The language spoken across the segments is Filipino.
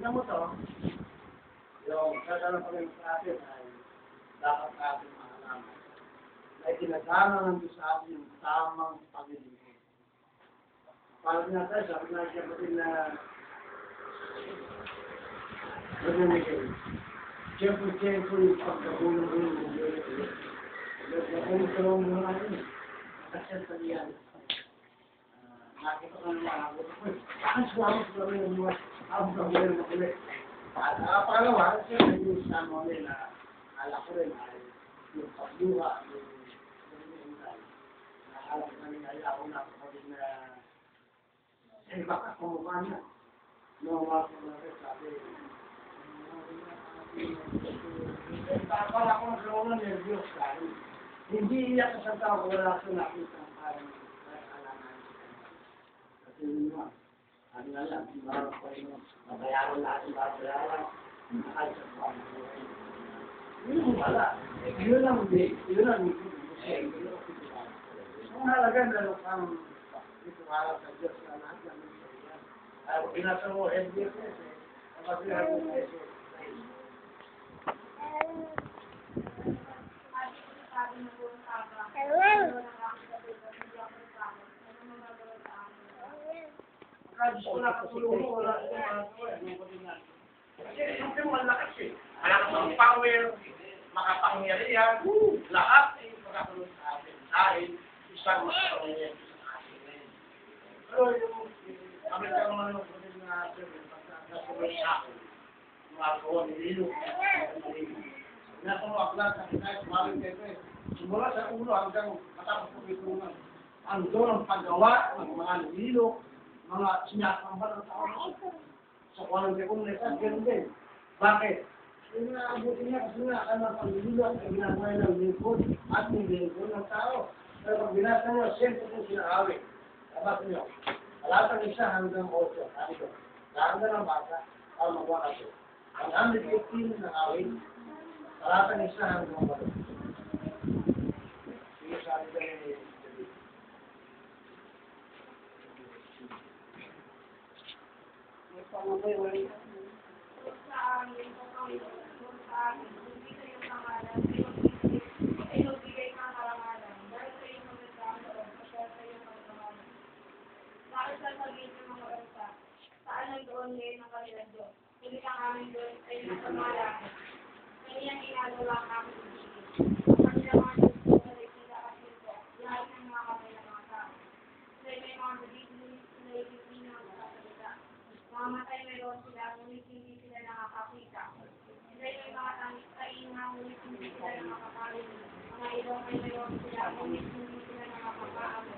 tingnan mo to, yung kagano pa rin sa atin ay dapat ating maalaman. Ay tinagana ng Diyos sa atin yung tamang paglilingkod. Parang nga tayo, sabi nga siya pati na nangyayagay. Siyempre yung pagkabulong-bulong ng Diyos. Kung tulong mo na yun, kasi sa diyan. Nakita ko naman ako. Saan suwamo yung mga abang-abang na kulit. At pangalawa, siyempre yung sa mga na ala ko rin ay yung pagluha, yung alam ko namin ayaw na kapatid na baka kumukha niya. Noong mga kumukha sabi, para akong nagkaroon ng nervyos dahil hindi iyak sa tao wala sa nakita ng parang alaman. Kasi yun naman, ano na lang, marang pa rin mabayaran natin babayaran, ay sa pamilya. Yun wala. Yun ang hindi. Ang halaga na ang ituwala sa Diyos na lahat ng mga ay binasa mo, NBFS, ang pagbihan mo sa Kasi wala katulong mo, wala kasi siyempre malakas eh. Malakas ang power, makapangyarihan, lahat ay makatulong sa atin. Dahil isang makapangyarihan sa atin. Pero yung Amerika naman yung pwede na pagkakasulong sa akin, mga kawan nililo, nasa mga aklat na kahit maraming kayo eh. Simula sa ulo hanggang matapos po ito nga. Ang doon ang paggawa ng mga nililo, mga sinasambal ng tao sa kuwalang dekong lesan, gano'n din. Bakit? Yung naabuti niya kasi nga, ang paglililo ay ginagawa ng lingkod at ng lingkod ng tao. Pero pag binasa niyo, siyempre kung sinaawi. Dapat niyo, alatang isa hanggang 8, sabi ko, hanggang ang bata, para magawa kayo. Ang 118 ng awin, alatang isa hanggang 8. Sige, sabi ko rin Pangabay, wala. Sa amin, hindi sa iyong pangalan, ay magbigay ka karangalan. Dahil sa iyong magandang loob, dahil sa iyong pagkaman. Dahil sa sabihin ng mga bansa, saan ang doon ngayon ng kanilang Diyos? Hindi ka aming doon ay nasa malaki. Kanyang ginagawa ang aming ibigin. Kanilang mga Diyos ko sa sila at ito, lahat ng mga kamay ng mga tao. Sila may mga bibigin, sila ibigin ng mga salita. Mamatay mayroon sila, ngunit hindi sila nakakakita. Sila yung mga kainang, ngunit hindi sila nakakarinig. Mga ilong ay mayroon sila, ngunit hindi sila nakakaamoy.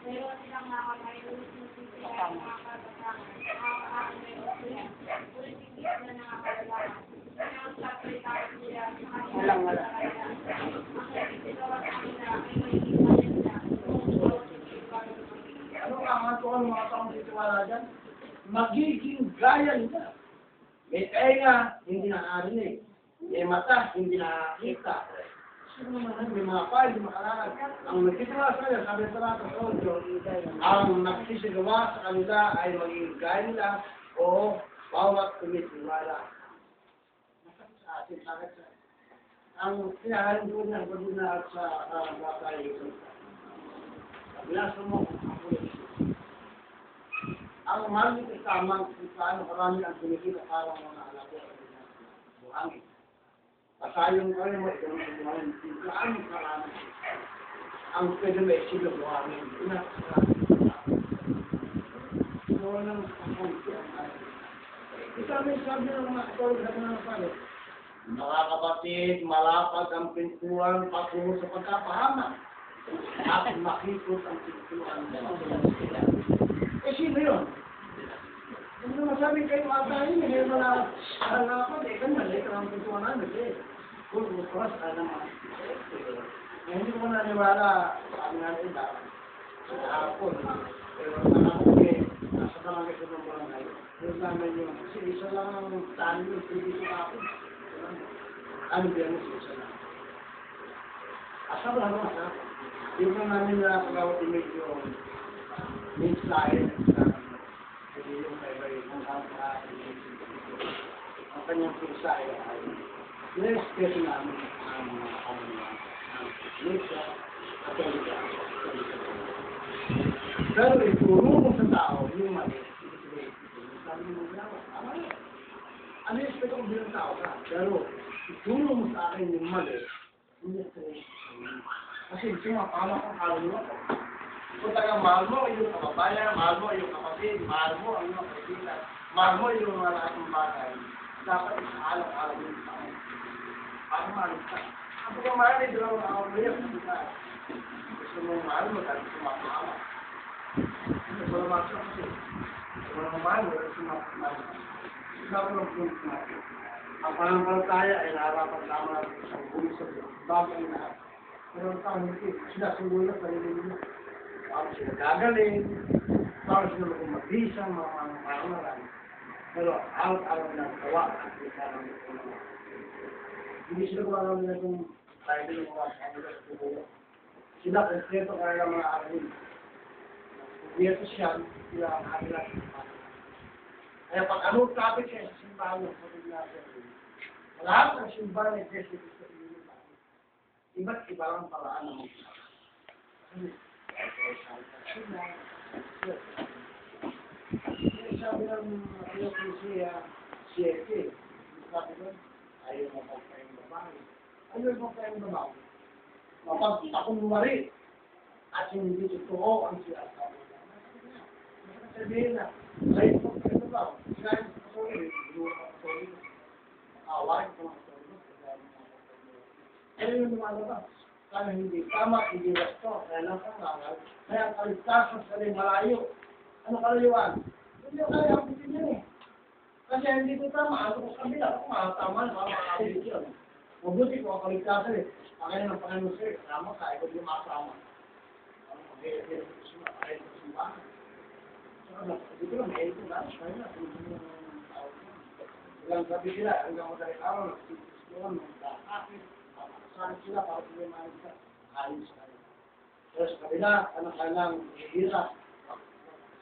Mayroon silang mga kamay, ngunit hindi sila nakakatatangan. Mga kaamay mayroon sila, ngunit hindi sila nakakalaman. Mayroon sa palitawag sila, sa kanilang kalayan. Ang nagsigawa sa kanila ay may ipanin sila. Ano ang mga taong titiwala dyan? Magiging gaya nila. May tenga, hindi nakarinig. May mata, hindi nakakita. Sino naman, may mga pay, hindi makalakad. Ang nagtitiwala sa kanila, sabi sa mga kasodyo, ang nagsisigawa sa kanila ay magiging gaya nila o bawat kumitiwala. Masakit sa atin, sakit sa atin. Ang kinaharin ko niya, pwede na sa batay. Binasa mo, ang maraming isamang kung paano karami ang kumikita para mga anak ko sa buhangin. Pasayong kayo mo, ito ang buhangin. Kung paano karami ang pwede may sila buhangin. So, nang kapunti ang ayan. Ito may sabi ng mga katulog na mga palo. Mga kapatid, malapad ang pintuan patungo sa pagkapahamak. At makikot ang pintuan. Sino yun? Hindi naman sabi kayo matayin, hindi naman nakapag, kanyan, ito ang pintuan namin, kung kuras, naman. Hindi ko naniwala, sabi natin ba, sa hapon, pero nakapag, nasa kalangit ko ng barangay, yung namin yun, kasi isa lang ang tali yung pili sa hapon. Ano ba yan, isa lang. Asal lang naman, hindi ko namin nakapagawat image yung mensahe na yung kay-bay ng kanyang mensahe ay nirespeto namin ang mga kanunan ng Iglesia Katolika. Pero ituro mo sa tao yung mali, sabi mo ginawa, tama yun. Ano yung respeto ko bilang tao ka? Pero ituro mo sa akin yung mali, hindi sa kasi sumapama kang kaluluwa ko. Kung taga mahal mo yung kababayan, mahal mo yung kapatid, mahal mo ang iyong kaibigan, mahal mo yung mga lahat ng bagay, dapat isaalang-alang yung tao. Para mahal ka. Ang pagmamahal ay dalawang araw mo yan. Gusto mong mahal mo dahil sumapama. Wala masya kasi. Wala mahal mo dahil sumapama. Sabi ng punto natin. Ang pananampalataya ay narapat tama sa buong sa bago ang lahat. Pero ang tao hindi, sinasulo na sarili nila. Paano sila gagaling, paano sila mag-umagisang, mga pangalan. Pero araw-araw na gawa at isa ng mga. Hindi sila gumagawa nila kung tayo din ang mga kanila sa tubulo. Sila konkreto kaya ng mga aralin. Konkreto siya, sila ang kanila. Kaya pag anong topic siya sa simbahan ng kapatid natin, lahat ng simbahan ay Jesu Cristo. Iba't iba ang paraan ng mga. Sabi ng Ecclesia 7, sabi doon, ayaw mo pagkayang babae. Ayaw mo pagkayang babae. Mapagpakunwari at hindi totoo ang sinasabi. Sabihin na, ayaw mo pagkayang babae. Sinayin sa patuloy, hindi mo patuloy. Awain ko ang patuloy. Ano yung lumalabas? Kaya hindi tama, hindi wasto, kaya lang pangaral, kaya kaligtasan sa malayo. Ano kalayuan? Hindi ko kaya abutin yun eh. Kasi hindi ko tama, ano ko sa kabila, kung tama na, makakabit yun. Mabuti ko ang kaligtasan eh. Pakain ng Panginoon sir, kasama ka, ikaw yung makasama. Ano, pag-iitin ko sila, pakain ko sila. Sabi ko lang, may ito na, kaya na, ilang sabi sila, hanggang madaling araw, nagsisigyan, magkakakit, saan sila para sila maayos ayos tayo. Pero sa kabila, kailang hihirap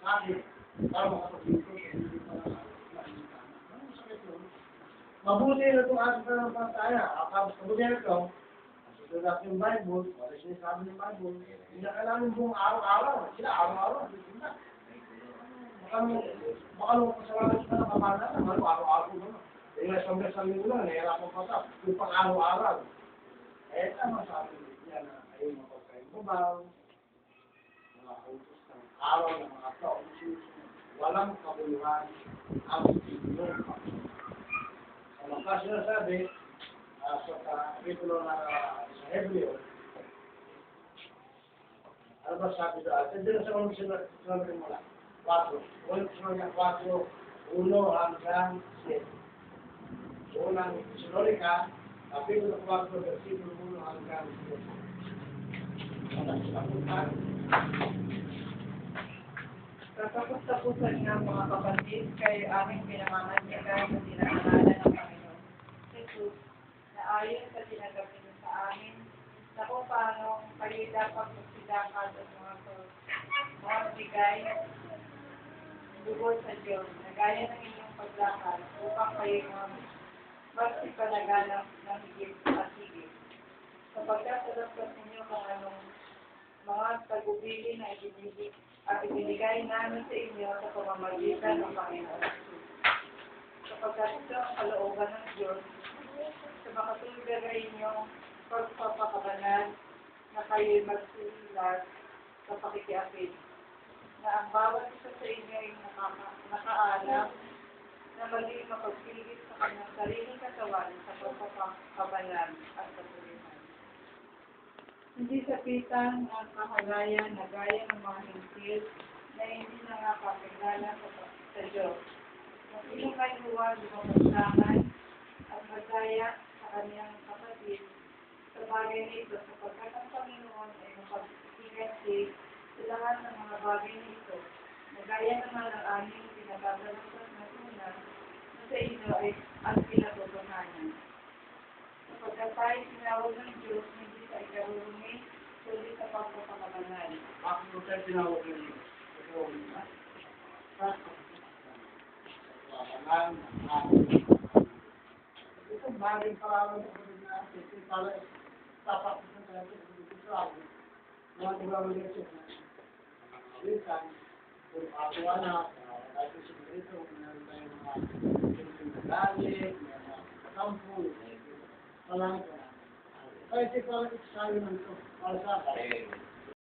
sa akin para makapag-dito hindi pa lang mabuti na itong ating pananampalataya. Kapag mabuti na ito, susunod natin yung Bible, wala sinasabi ng Bible, hindi na kailangan buong araw-araw. Sila araw-araw, hindi na. Baka nung kasalanan sila ng kapana na, araw-araw na. Yung isang beses ang linggo lang, nahirapan pa sa yung pang araw-araw. Eh, tama sabi niya na ayun mga pagkain babaw, mga utos ng araw ng mga tao, walang kabuluhan ang inyong pagkain. Sa mga sinasabi, sa kapitulo na sa Hebreo, ano ba sabi doon? Hindi na sa mga sinasabi mula. 4. Ulit sa mga 4, 1 hanggang 7. Unang Sinolika, kapitulo 4, versikulo 1 hanggang 7. Tatapos-tapusan nga mga kapatid, kayo aming pinamamagyagan sa dinaanan ng Panginoon Jesus na ayon sa tinagabi niyo sa amin na kung paano kayo dapat magsidakad at mga bigay bukod sa Diyos na gaya ng inyong paglakad upang kayo magsipanaganap ng higit at higit. Sapagkat sa dastas ninyo kung anong mga tagubili na ibinigay namin sa inyo sa pamamagitan ng Panginoon. Sapagkat ito ang kalooban ng Diyos sa makatulogay ninyong pagpapakabanan na kayo'y magsulat sa pakikiapid, na ang bawat isa sa inyo ay nakaalam na maging mapagpilit sa kanyang sariling katawan sa pagpapakabanan at patuloy. Hindi sapitan ang kahalayan na gaya ng mga hintil na hindi nakakapagdala sa Diyos. Kung sino kayo huwag lumapaglaman at magdaya sa kanyang kapatid sa bagay na ito sapagkat ang Panginoon ay mapagpigasi sa lahat ng mga bagay na ito na gaya naman ang aming pinagagalasas na una na sa inyo ay ang pinatutunanan. Sapagkat tayo tinawag ng Diyos hindi sa ikarurumi, kundi sa pagpapakabanal. Bakit mo tayo tinawag ng Diyos? Ito, sa pagpapakabanal ng ating maraming parang na kasi para tapos na tayo dito sa akin. Mga nagmamagay siya na kalitan, kung ako anak, kahit sa dito, meron tayong mga galit, mga kasampo, parang kaya parang excitement to para sa akin.